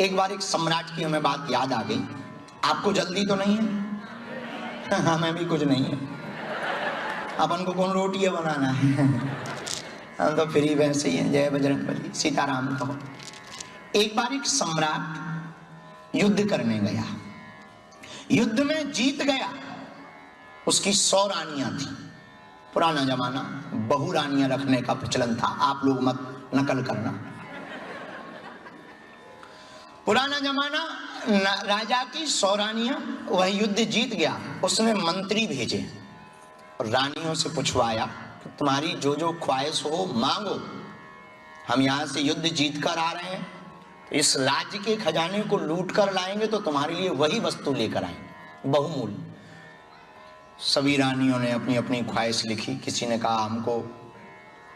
एक बार एक सम्राट की हमें बात याद आ गई। आपको जल्दी तो नहीं है? हमें भी कुछ नहीं है, अपन को कौन रोटियां बनाना है। हम तो फ्री वैसे ही हैं। जय बजरंगबली, सीताराम कहो। एक बार एक सम्राट युद्ध करने गया, युद्ध में जीत गया। उसकी 100 रानियां थी। पुराना जमाना, बहु रानियां रखने का प्रचलन था, आप लोग मत नकल करना। पुराना जमाना, राजा की 100 रानियां, वह युद्ध जीत गया। उसने मंत्री भेजे और रानियों से पूछवाया कि तुम्हारी जो जो ख्वाहिश हो मांगो, हम यहां से युद्ध जीत कर आ रहे हैं, इस राज्य के खजाने को लूट कर लाएंगे तो तुम्हारे लिए वही वस्तु लेकर आएंगे बहुमूल्य। सभी रानियों ने अपनी अपनी ख्वाहिश लिखी। किसी ने कहा हमको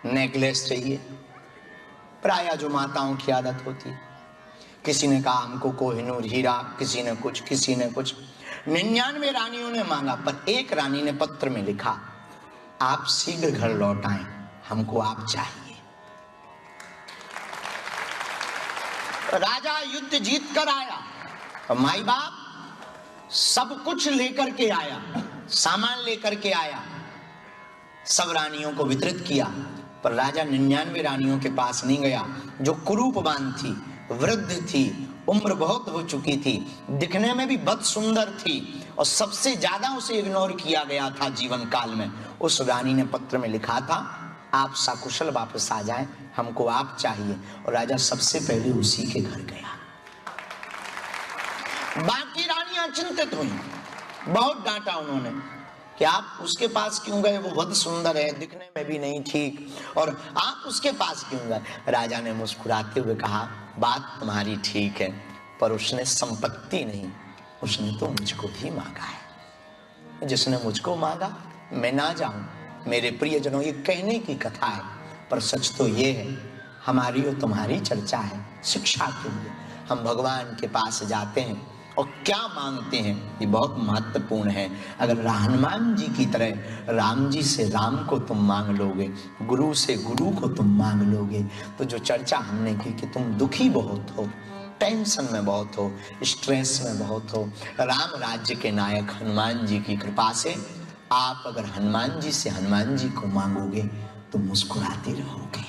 नेकलेस चाहिए, प्रायः जो माताओं की आदत होती है। किसी ने कहा हमको कोहिनूर हीरा, किसी ने कुछ। 99 रानियों ने मांगा, पर एक रानी ने पत्र में लिखा, आप शीघ्र घर लौट आएं, हमको आप चाहिए। राजा युद्ध जीत कर आया और माई बाप सब कुछ लेकर के आया, सामान लेकर के आया, सब रानियों को वितरित किया। पर राजा 99 रानियों के पास नहीं गया। जो कुरूपवान थी, वृद्ध थी, उम्र बहुत हो चुकी थी, दिखने में भी बद सुंदर थी और सबसे ज्यादा उसे इग्नोर किया गया था जीवन काल में, उस रानी ने पत्र में लिखा था, आप सकुशल वापस आ जाएं, हमको आप चाहिए। और राजा सबसे पहले उसी के घर गया। बाकी रानियां चिंतित हुई, बहुत डांटा उन्होंने कि आप उसके पास क्यों गए, वो बहुत सुंदर है, दिखने में भी नहीं ठीक, और आप उसके पास क्यों गए। राजा ने मुस्कुराते हुए कहा, बात तुम्हारी ठीक है, पर उसने संपत्ति नहीं, उसने तो मुझको भी मांगा है। जिसने मुझको मांगा मैं ना जाऊं। मेरे प्रियजनों, ये कहने की कथा है, पर सच तो ये है, हमारी और तुम्हारी चर्चा है शिक्षा के लिए। हम भगवान के पास जाते हैं और क्या मांगते हैं, ये बहुत महत्वपूर्ण है। अगर हनुमान जी की तरह राम जी से राम को तुम मांग लोगे, गुरु से गुरु को तुम मांग लोगे, तो जो चर्चा हमने की कि तुम दुखी बहुत हो, टेंशन में बहुत हो, स्ट्रेस में बहुत हो, राम राज्य के नायक हनुमान जी की कृपा से आप अगर हनुमान जी से हनुमान जी को मांगोगे तो मुस्कुराते रहोगे।